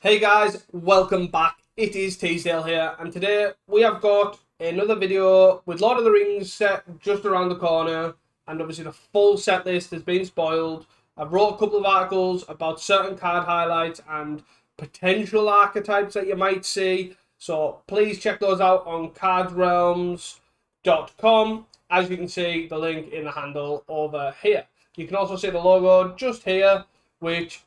Hey guys, welcome back. It is Teasdale here, and today we have got another video with Lord of the Rings set just around the corner, and obviously the full set list has been spoiled. I've wrote a couple of articles about certain card highlights and potential archetypes that you might see, so please check those out on cardsrealms.com. As you can see, the link in the handle over here. You can also see the logo just here, which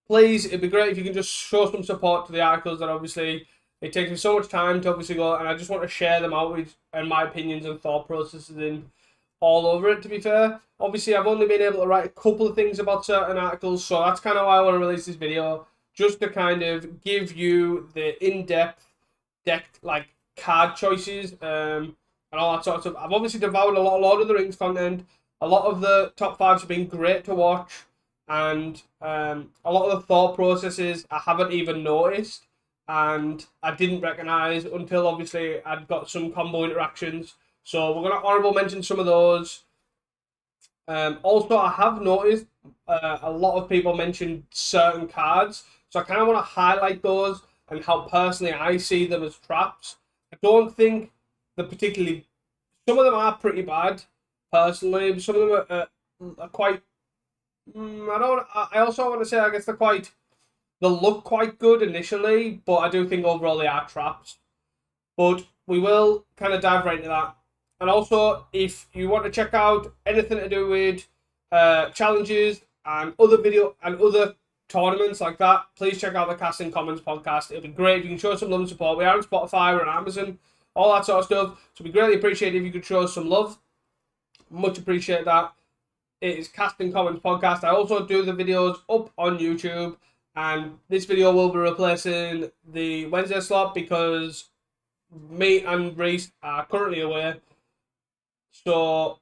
please, it'd be great if you can just show some support to the articles that obviously it takes me so much time to obviously go, and I just want to share them out with and my opinions and thought processes in all over it, to be fair. Obviously, I've only been able to write a couple of things about certain articles, so that's kind of why I want to release this video, just to kind of give you the in-depth deck, like, card choices, and all that sort of stuff. I've obviously devoured a lot of Lord of the Rings content. A lot of the top fives have been great to watch, and a lot of the thought processes I haven't even noticed, and I didn't recognise until obviously I'd got some combo interactions. So we're going to honourable mention some of those. Also, I have noticed a lot of people mention certain cards, so I kind of want to highlight those and how personally I see them as traps. I don't think they're particularly. Some of them are pretty bad, personally. Some of them are quite. I don't. I also want to say I guess they look quite good initially, but I do think overall they are traps. But we will kind of dive right into that. And also, if you want to check out anything to do with challenges and other tournaments like that, please check out the Casting Commons podcast. It'll be great if you can show some love and support. We are on Spotify, we're on Amazon, all that sort of stuff. So we greatly appreciate it if you could show us some love. Much appreciate that. It is Casting Commons podcast. I also do the videos up on YouTube, and this video will be replacing the Wednesday slot because me and Reese are currently away. So,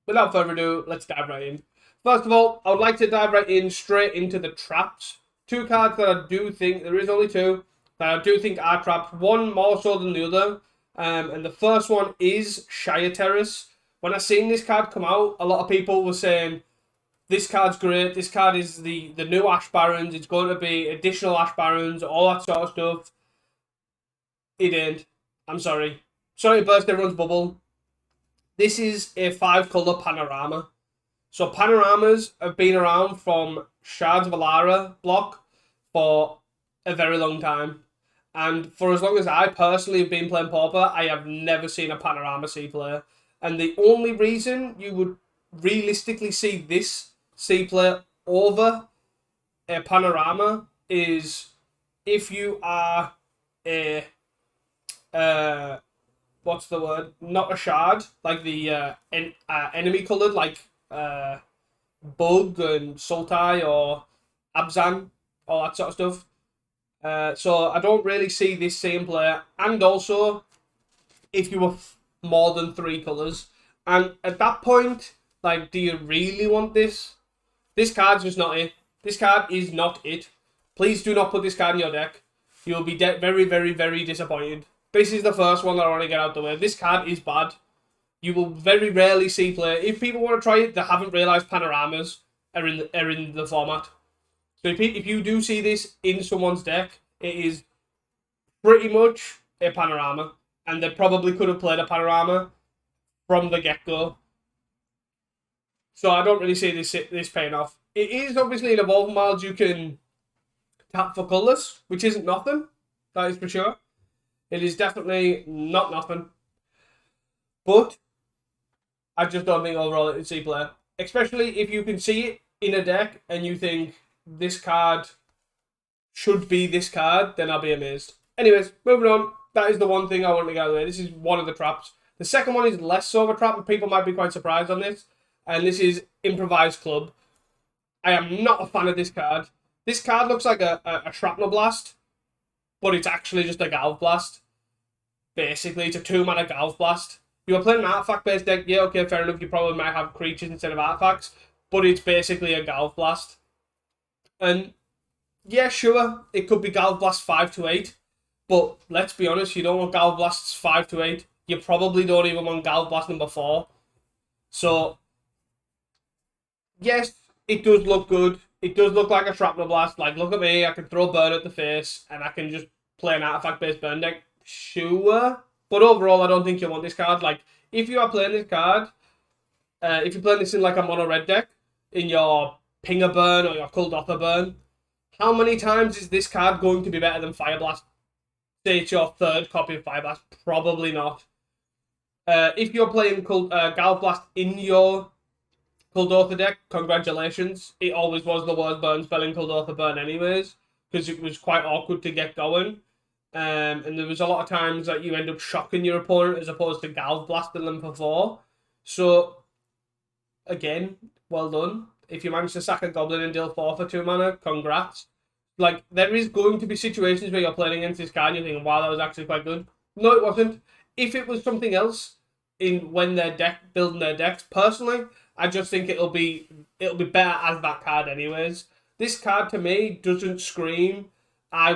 without further ado, let's dive right in. First of all, I would like to dive right in straight into the traps. Two cards that I do think, there is only two, that I do think are traps. One more so than the other. And the first one is Shire Terrace. When I seen this card come out, a lot of people were saying, this card's great, this card is the new Ash Barons, it's going to be additional Ash Barons, all that sort of stuff. It ain't. I'm sorry. Sorry to burst everyone's bubble. This is a 5-colour panorama. So panoramas have been around from Shards of Alara block for a very long time. And for as long as I personally have been playing Pauper, I have never seen a panorama C player. And the only reason you would realistically see this C player over a panorama is if you are a what's the word? Not a shard, like the enemy coloured, like Bug and Sultai or Abzan, all that sort of stuff. So I don't really see this same player. And also, if you were more than 3 colours, and at that point, like, do you really want this? This card's just not it. This card is not it. Please do not put this card in your deck. You'll be very, very, very disappointed. This is the first one that I want to get out the way. This card is bad. You will very rarely see play. If people want to try it, they haven't realised panoramas are in the format. So if you do see this in someone's deck, it is pretty much a panorama. And they probably could have played a panorama from the get-go. So I don't really see this paying off. It is obviously in Evolving Wilds you can tap for colours, which isn't nothing. That is for sure. It is definitely not nothing. But I just don't think overall it's a player. Especially if you can see it in a deck and you think this card should be this card, then I'll be amazed. Anyways, moving on. That is the one thing I want to get out of there. This is one of the traps. The second one is less so of a trap, and people might be quite surprised on this. And this is Improvised Club. I am not a fan of this card. This card looks like a Shrapnel Blast, but it's actually just a Galv Blast. Basically, it's a 2-mana Galv Blast. You are playing an artifact-based deck, yeah, okay, fair enough, you probably might have creatures instead of artifacts, but it's basically a Galv Blast. And, yeah, sure, it could be Galv Blast 5 to 8, but let's be honest, you don't want Galv Blasts 5 to 8. You probably don't even want Galv Blast number 4. So, yes, it does look good. it does look like a Shrapnel Blast. Like, look at me, I can throw Burn at the face, and I can just play an artifact-based Burn deck. Sure. But overall, I don't think you want this card. Like, if you are playing this card, if you're playing this in like a mono-red deck, in your Pinger Burn or your Kuldotha Burn, how many times is this card going to be better than Fire Blast? Say it's your third copy of Fire Blast. Probably not. If you're playing Galv Blast in your Kuldotha deck, congratulations. It always was the worst burn spell in Kuldotha Burn anyways, because it was quite awkward to get going. And there was a lot of times that you end up shocking your opponent as opposed to Galv Blasting them for 4. So, again, well done. If you manage to sack a Goblin and deal 4 for 2 mana, congrats. Like, there is going to be situations where you're playing against this card and you're thinking, wow, that was actually quite good. No, it wasn't. If it was something else when they're building their decks, personally, I just think it'll be better as that card anyways. This card to me doesn't scream I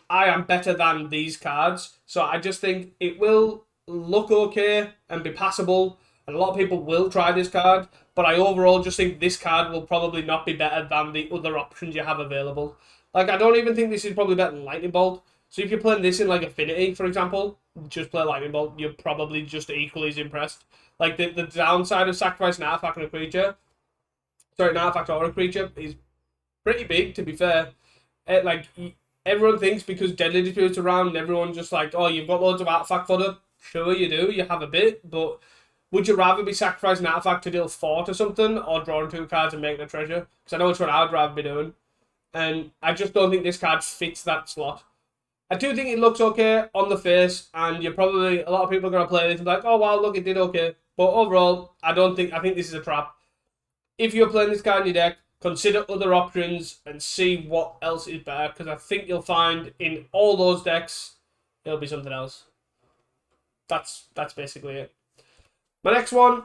am better than these cards. So I just think it will look okay and be passable, and a lot of people will try this card, but I overall just think this card will probably not be better than the other options you have available. Like, I don't even think this is probably better than Lightning Bolt. So if you're playing this in like Affinity, for example, just play Lightning Bolt, you're probably just equally as impressed. Like, the downside of sacrificing an artifact or a creature is pretty big, to be fair. Everyone thinks because Deadly Dispute's around, everyone's just like, oh, you've got loads of artifact fodder. Sure you do, you have a bit, but would you rather be sacrificing an artifact to deal 4 to something, or drawing 2 cards and making a treasure? Because I know which one I would rather be doing. And I just don't think this card fits that slot. I do think it looks okay on the face, and a lot of people are going to play this and be like, oh, wow, look, it did okay. But overall, I think this is a trap. If you're playing this card in your deck, consider other options and see what else is better, because I think you'll find in all those decks, it'll be something else. That's basically it. My next one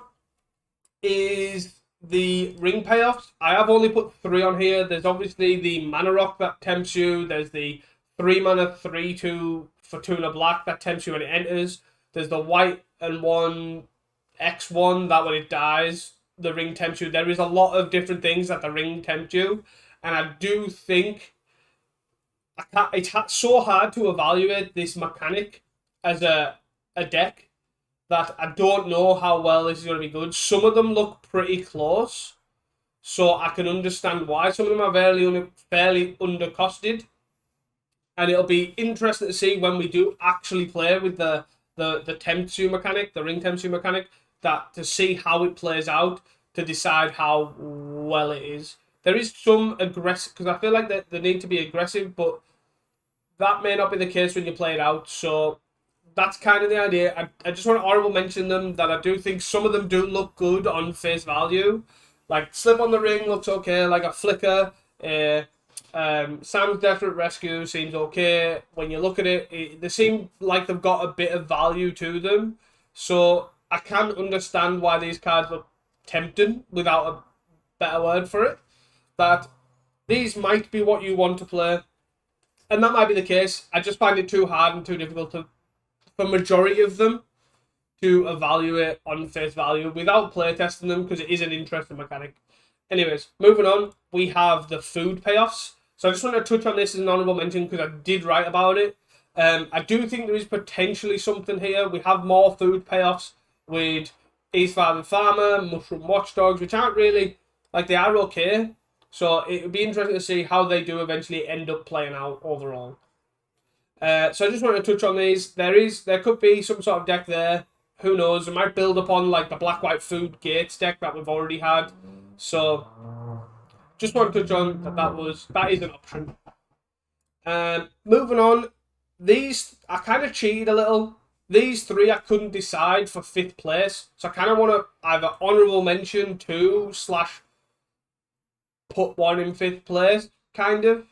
is the ring payoffs. I have only put 3 on here. There's obviously the Mana Rock that tempts you. There's the 3 mana 3/2 for 2 and a black that tempts you when it enters. There's the white and 1 X1 that when it dies, the ring tempts you. There is a lot of different things that the ring tempt you, and I do think it's so hard to evaluate this mechanic as a deck that I don't know how well this is going to be good. Some of them look pretty close, so I can understand why. Some of them are fairly undercosted, and it'll be interesting to see when we do actually play with the tempts you mechanic, the ring tempts you mechanic, to see how it plays out, to decide how well it is. There is some aggressive, because I feel like they need to be aggressive, but that may not be the case when you play it out. So that's kind of the idea. I just want to honourable mention them, that I do think some of them do look good on face value. Like Slip on the Ring looks okay, like a Flicker. Sam's Desperate Rescue seems okay. When you look at it, they seem like they've got a bit of value to them. So I can understand why these cards look tempting, without a better word for it. That these might be what you want to play. And that might be the case. I just find it too hard and too difficult for majority of them to evaluate on face value without playtesting them, because it is an interesting mechanic. Anyways, moving on, we have the food payoffs. So I just want to touch on this as an honourable mention because I did write about it. I do think there is potentially something here. We have more food payoffs with Ace-Father Farmer, Mushroom Watchdogs, which aren't really, like, they are okay. So it would be interesting to see how they do eventually end up playing out overall. So I just want to touch on these. There could be some sort of deck there. Who knows? It might build upon like the Black-White Food Gates deck that we've already had. So just want to touch on that is an option. Moving on, these I kind of cheated a little. These 3 I couldn't decide for 5th place, so I kind of want to either honourable mention 2 / put 1 in 5th place, kind of.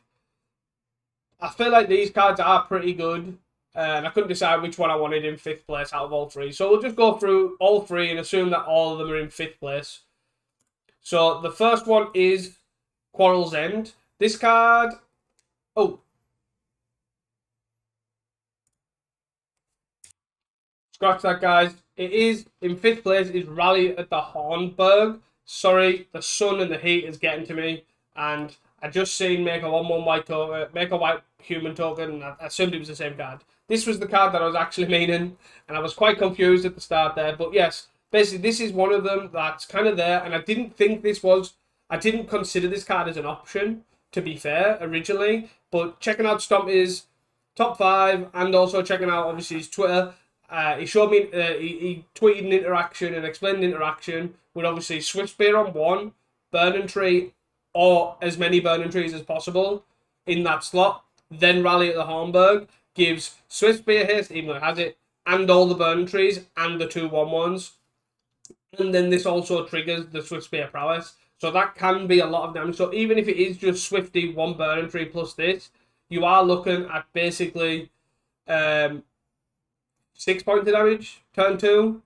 I feel like these cards are pretty good, and I couldn't decide which one I wanted in 5th place out of all 3. So we'll just go through all 3 and assume that all of them are in 5th place. So the first one is Quarrel's End. This card... Oh. Scratch that, guys. It is, in 5th place, is Rally at the Hornburg. Sorry, the sun and the heat is getting to me, and I just seen make a 1/1 white token, make a white human token, and I assumed it was the same card. This was the card that I was actually meaning, and I was quite confused at the start there. But yes, basically this is one of them that's kind of there, and I didn't consider this card as an option, to be fair, originally. But checking out Stompy's top 5, and also checking out obviously his Twitter, he showed me, he tweeted an interaction and explained an interaction with obviously Swift Spear on 1, Burning Tree, or as many Burning Trees as possible in that slot. Then Rally at the Hornburg gives Swift Spear haste, even though it has it, and all the Burning Trees, and the 2/1/1s. And then this also triggers the Swift Spear prowess. So that can be a lot of damage. So even if it is just Swifty, 1 Burning Tree plus this, you are looking at basically 6 points of damage, turn 2,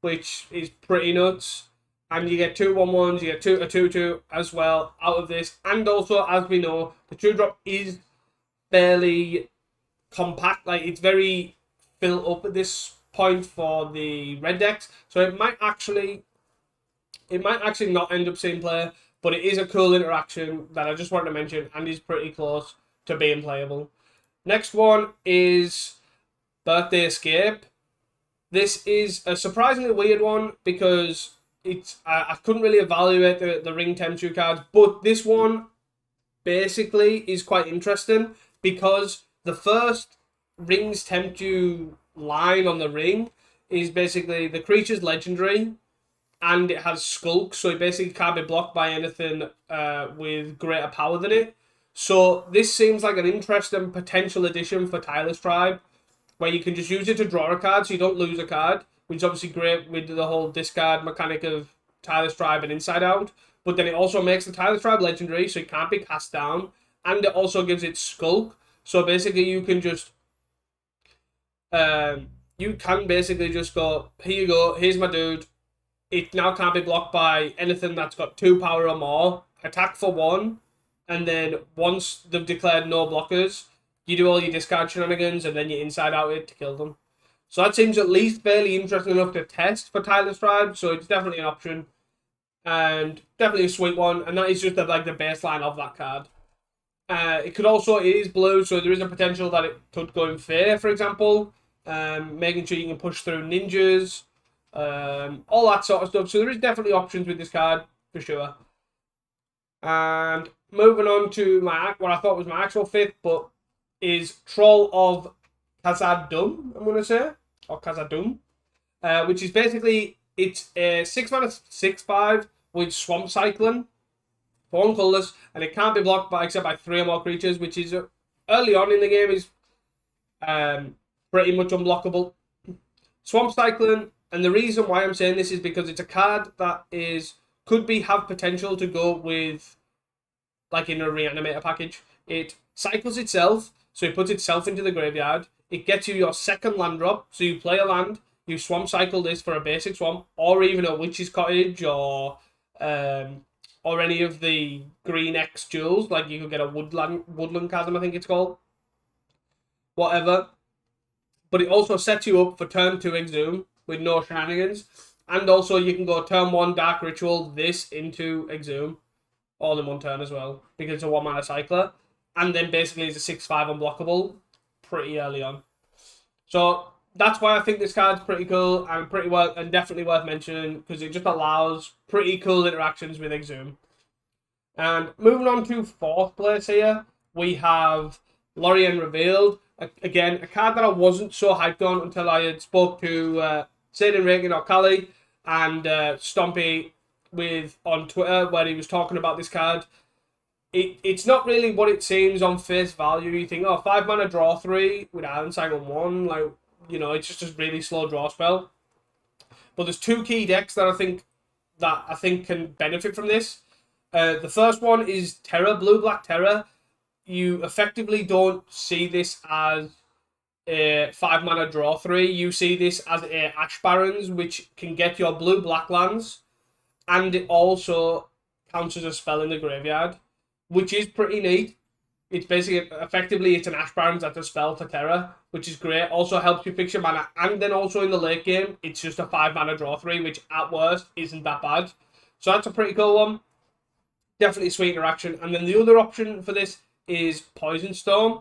which is pretty nuts. And you get 2/1/1s, you get a 2/2 as well out of this. And also, as we know, the 2-drop is fairly compact. Like, it's very built up at this point for the red decks. So it might actually not end up seeing play, but it is a cool interaction that I just wanted to mention and is pretty close to being playable. Next one is Birthday Escape. This is a surprisingly weird one because I couldn't really evaluate the Ring Tenchu cards, but this one basically is quite interesting because the first Rings Tenchu line on the ring is basically the creature's legendary and it has Skulk, so it basically can't be blocked by anything with greater power than it. So this seems like an interesting potential addition for Tyler's Tribe, where you can just use it to draw a card so you don't lose a card, which is obviously great with the whole discard mechanic of Tyler's Tribe and Inside Out. But then it also makes the Tyler's Tribe legendary, so it can't be cast down. And it also gives it Skulk. So basically you can just... go, here you go, here's my dude. It now can't be blocked by anything that's got 2 power or more. Attack for 1. And then once they've declared no blockers, you do all your discard shenanigans and then you Inside Out it to kill them. So that seems at least fairly interesting enough to test for Tyler's Tribe. So it's definitely an option. And definitely a sweet one. And that is just the baseline of that card. It is blue, so there is a potential that it could go in Fair, for example. Making sure you can push through ninjas. All that sort of stuff. So there is definitely options with this card, for sure. And moving on to what I thought was my actual 5th, but is Troll of Khazad-dûm, I'm going to say. Or Khazad-dûm. Which is basically, it's a 6-mana 6/5 with Swamp Cycling. For 1 colourless, and it can't be blocked except by 3 or more creatures, which is early on in the game is pretty much unblockable. Swamp Cycling, and the reason why I'm saying this is because it's a card that have potential to go with, like in a Reanimator package. It cycles itself, so it puts itself into the graveyard. It gets you your 2nd land drop, so you play a land, you Swamp Cycle this for a basic swamp, or even a Witch's Cottage, or any of the Green X jewels, like you could get a Woodland Chasm, I think it's called. Whatever. But it also sets you up for turn 2 Exhume with no shenanigans. And also you can go turn 1 Dark Ritual this into Exhume. All in 1 turn as well, because it's a 1-mana cycler. And then basically it's a 6/5 unblockable pretty early on. So that's why I think this card's pretty cool and definitely worth mentioning, because it just allows pretty cool interactions with Exhume. And moving on to 4th place here, we have Lorien Revealed. Again, a card that I wasn't so hyped on until I had spoke to Sadin Reagan or Callie and Stompy on Twitter, where he was talking about this card. It's not really what it seems on face value. You think, 5-mana draw 3 with Iron Cycle 1, like, it's just a really slow draw spell. But there's 2 key decks that I think can benefit from this. The first one is Terror, Blue-Black Terror. You effectively don't see this as a 5-mana draw 3. You see this as a Ash Barrens, which can get your blue-black lands, and it also counts as a spell in the graveyard, which is pretty neat. It's basically, effectively, it's an Ash Barrens that's a spell for Terror, which is great. Also helps you fix your mana, and then also in the late game, it's just a 5-mana draw 3, which at worst isn't that bad. So that's a pretty cool one. Definitely sweet interaction. And then the other option for this is Poison Storm.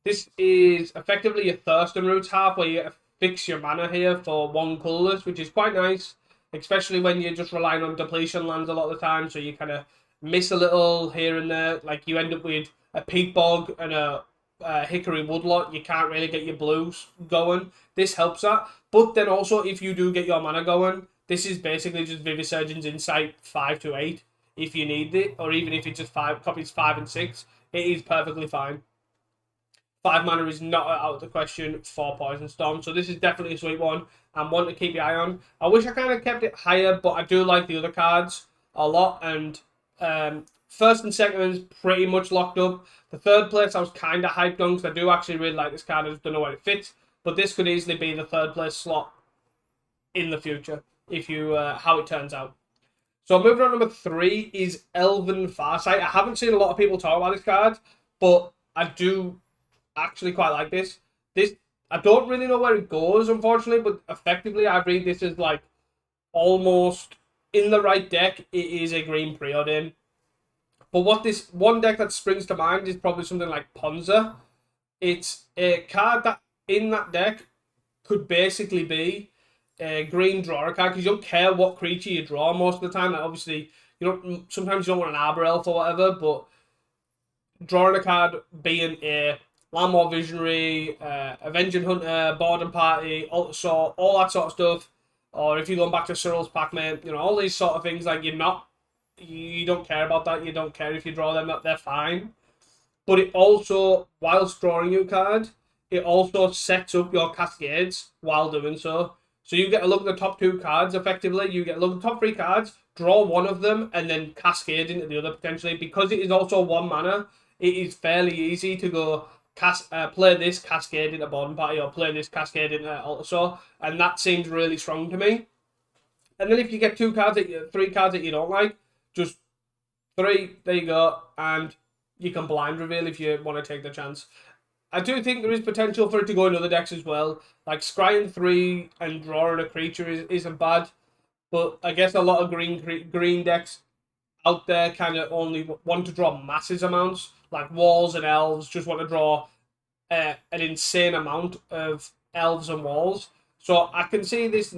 This is effectively your Thirst and Roots half, where you fix your mana here for 1 colourless, which is quite nice, especially when you're just relying on depletion lands a lot of the time, so you kind of miss a little here and there. Like, you end up with a Peat Bog and a Hickory Woodlot, you can't really get your blues going. This helps that. But then also, if you do get your mana going, this is basically just Vivisurgeon's Insight 5 to 8 if you need it, or even if it just copies 5 and 6, it is perfectly fine. 5 mana is not out of the question for Poison Storm, so this is definitely a sweet one and one to keep your eye on. I wish I kind of kept it higher, but I do like the other cards a lot, and first and second is pretty much locked up. The third place I was kind of hyped on, because I do actually really like this card, I just don't know where it fits, but this could easily be the third place slot in the future, if you how it turns out. So moving on, number 3 is Elven Farsight. I haven't seen a lot of people talk about this card, but I do actually quite like this. I don't really know where it goes, unfortunately, but effectively I read this as like almost in the right deck, it is a green preordain. But what this one deck that springs to mind is probably something like Ponza. It's a card that in that deck could basically be a green draw a card, because you don't care what creature you draw most of the time. Like, obviously, sometimes you don't want an Arbor Elf or whatever, but drawing a card being a Landmore Visionary, Avenging Hunter, Boredom Party, Altar Saw, all that sort of stuff, or if you're going back to Cyril's Pac-Man, all these sort of things, like, you don't care about that. You don't care if you draw them, they're fine. But it also, whilst drawing your card, it also sets up your cascades while doing so. So you get a look at the top 2 cards, effectively. You get a look at the top 3 cards, draw one of them, and then cascade into the other, potentially. Because it is also 1 mana, it is fairly easy to go play this, cascade into Boredom Party, or play this, cascade into Altar Saw. And that seems really strong to me. And then if you get 3 cards that you don't like, just 3, there you go, and you can blind reveal if you want to take the chance. I do think there is potential for it to go in other decks as well. Like, scrying 3 and drawing a creature isn't bad, but I guess a lot of green decks out there kind of only want to draw massive amounts. Like, walls and elves just want to draw an insane amount of elves and walls. So I can see this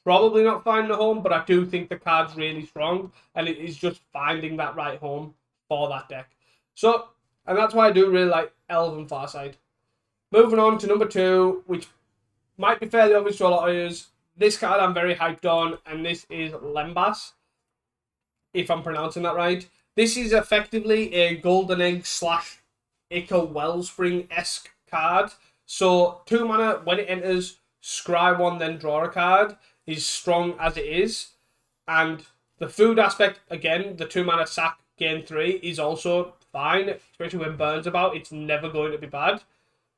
probably not finding a home, but I do think the card's really strong, and it is just finding that right home for that deck. So, and that's why I do really like Elven Farsight. Moving on to number 2, which might be fairly obvious to a lot of you. This card I'm very hyped on, and this is Lembas, if I'm pronouncing that right. This is effectively a Golden Egg / Ica Wellspring-esque card. So 2 mana, when it enters, scry 1, then draw a card, is strong as it is. And the food aspect, again, the 2 mana sack, gain 3, is also fine, especially when Burn's about. It's never going to be bad.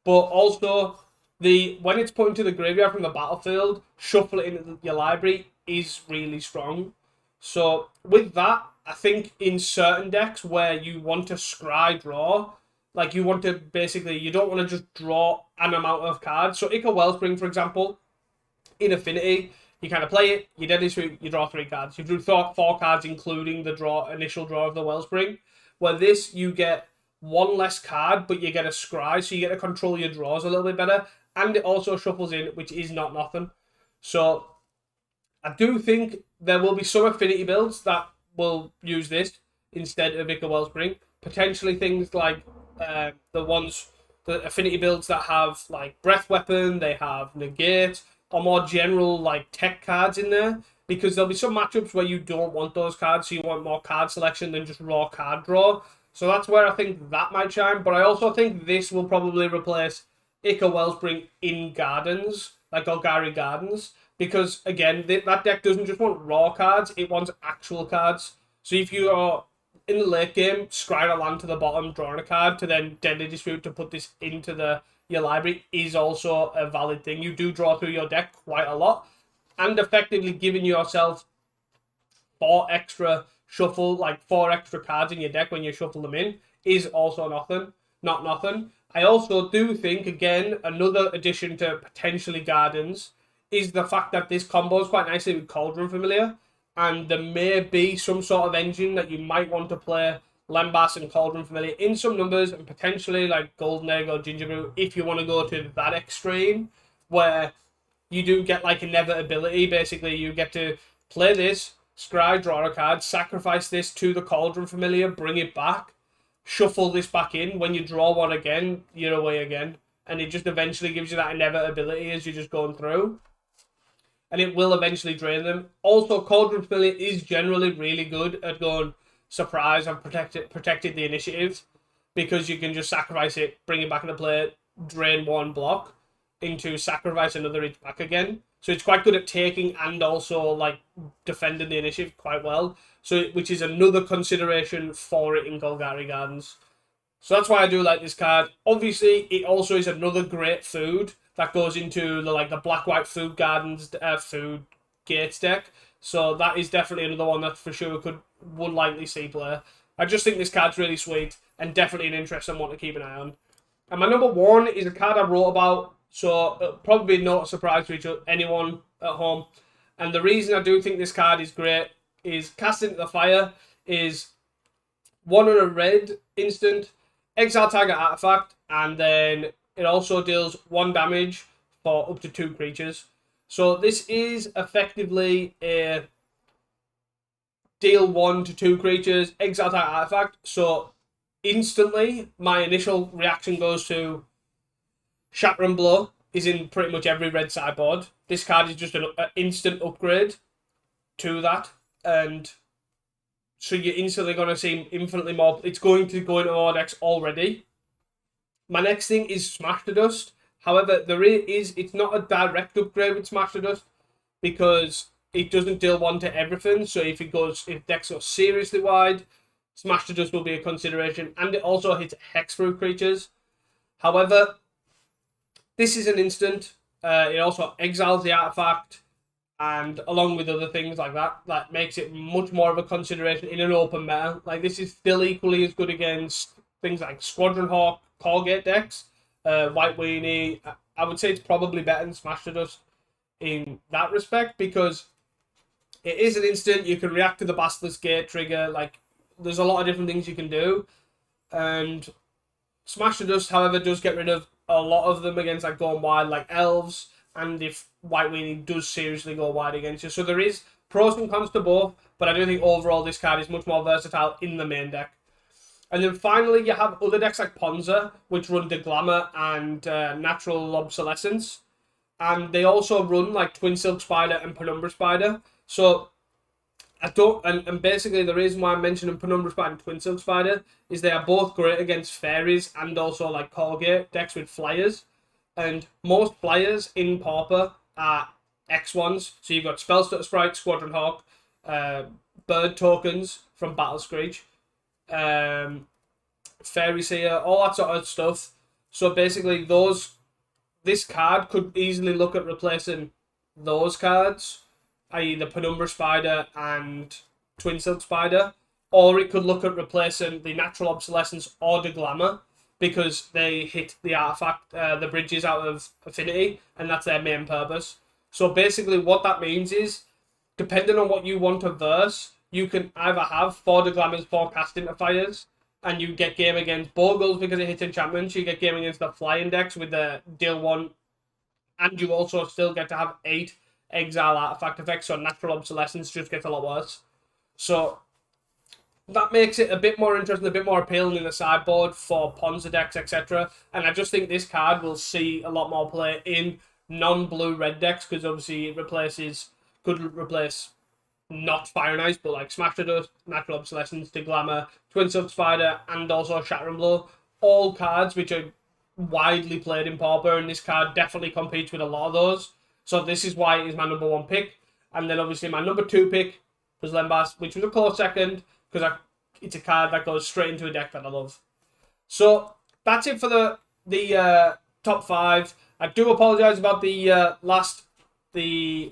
But also, when it's put into the graveyard from the battlefield, shuffle it into your library is really strong. So with that, I think in certain decks where you want to scry draw, like you want to basically, you don't want to just draw an amount of cards. So Ica Wellspring, for example, in Affinity, you kind of play it, you draw 3 cards. You drew 4 cards, including the initial draw of the Wellspring. Where this, you get 1 less card, but you get a scry, so you get to control your draws a little bit better. And it also shuffles in, which is not nothing. So I do think there will be some Affinity builds that will use this instead of Ica Wellspring. Potentially things like the Affinity builds that have like Breath Weapon, they have Negate, or more general like tech cards in there. Because there'll be some matchups where you don't want those cards, so you want more card selection than just raw card draw. So that's where I think that might shine. But I also think this will probably replace Ica Wellspring in Gardens, like Golgari Gardens. Because, again, that deck doesn't just want raw cards, it wants actual cards. So if you are in the late game, scrying a land to the bottom, drawing a card, to then Deadly Dispute to put this into your library is also a valid thing. You do draw through your deck quite a lot. And effectively giving yourself 4 extra cards in your deck when you shuffle them in is also not nothing. I also do think, again, another addition to potentially Gardens is the fact that this combos quite nicely with Cauldron Familiar. and there may be some sort of engine that you might want to play Lembas and Cauldron Familiar in some numbers, and potentially like Golden Egg or Ginger Brew if you want to go to that extreme, where you do get like inevitability. Basically, you get to play this, scry, draw a card, sacrifice this to the Cauldron Familiar, bring it back, shuffle this back in. When you draw one again, you're away again. And it just eventually gives you that inevitability as you're just going through. And it will eventually drain them. Also, Cauldron Familiar is generally really good at going surprise and protected the initiative, because you can just sacrifice it, bring it back into play, drain one block into sacrifice another each back again. So it's quite good at taking and also like defending the initiative quite well. So which is another consideration for it in Golgari Gardens. So that's why I do like this card. Obviously, it also is another great food that goes into the black-white food gardens, food gates deck. So that is definitely another one that for sure would likely see play. I just think this card's really sweet and definitely an interesting one to keep an eye on. And my number one is a card I wrote about, so probably not a surprise to anyone at home. And the reason I do think this card is great is Cast Into the Fire is 1 on a red instant, exile target artifact, and then it also deals 1 damage for up to 2 creatures. So this is effectively a deal 1 to 2 creatures, exile target artifact. So instantly, my initial reaction goes to Shattering Blow is in pretty much every red sideboard. This card is just an instant upgrade to that, and so you're instantly going to see infinitely more. It's going to go into more decks already. My next thing is Smash to Dust. However, it's not a direct upgrade with Smash to Dust, because it doesn't deal 1 to everything. So if decks go seriously wide, Smash to Dust will be a consideration, and it also hits hexproof creatures. However, this is an instant. It also exiles the artifact, and along with other things like that makes it much more of a consideration in an open meta. Like, this is still equally as good against things like Squadron Hawk, Corgate decks, White Weenie. I would say it's probably better than Smash to Dust in that respect, because it is an instant. You can react to the Basilisk Gate trigger. Like, there's a lot of different things you can do. And Smash to Dust, however, does get rid of a lot of them against like going wide, like Elves, and if White Weenie does seriously go wide against you. So there is pros and cons to both, but I do think overall this card is much more versatile in the main deck. And then finally, you have other decks like Ponza, which run Deglammer and Natural Obsolescence. And they also run like Twin Silk Spider and Penumbra Spider. So and basically the reason why I'm mentioning Penumbra Spider and Twin Silk Spider is they are both great against fairies and also like Corgate decks with flyers. And most flyers in Pauper are X1s. So you've got Spellstutter Sprite, Squadron Hawk, bird tokens from Battle Screech, Fairy Seer, all that sort of stuff. So basically this card could easily look at replacing those cards, i.e. the Penumbra Spider and Twin Silk Spider, or it could look at replacing the Natural Obsolescence or Deglammer, because they hit the artifact, the bridges out of Affinity, and that's their main purpose. So basically what that means is, depending on what you want to verse, you can either have 4 Deglammers, 4 Cast Into Fires, and you get game against Bogles because it hits enchantments. You get game against the fly index with the deal 1, and you also still get to have 8 exile artifact effects, so Natural Obsolescence just gets a lot worse. So that makes it a bit more interesting, a bit more appealing in the sideboard for Ponza decks, etc. And I just think this card will see a lot more play in non-blue red decks, because obviously it could replace not Fire and Ice, but like Smash to Dust, Natural Obsolescence, Deglammer, Twin Silk Spider, and also Shattering Blow. All cards which are widely played in Pauper, and this card definitely competes with a lot of those. So this is why it is my number 1 pick. And then obviously my number 2 pick was Lembas, which was a close second, because it's a card that goes straight into a deck that I love. So that's it for the top 5. I do apologise about the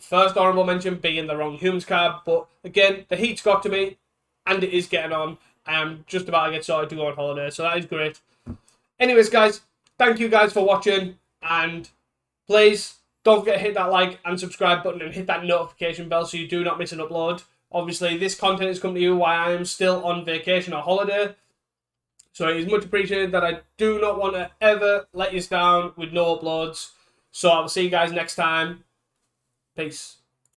first honourable mention being the wrong Humans card, but again, the heat's got to me, and it is getting on. I am just about to get started to go on holiday, so that is great. Anyways, guys, thank you guys for watching, and please don't forget to hit that like and subscribe button and hit that notification bell so you do not miss an upload Obviously, this content is coming to you while I am still on vacation or holiday. So it is much appreciated that I do not want to ever let you down with no uploads. So I will see you guys next time. Peace.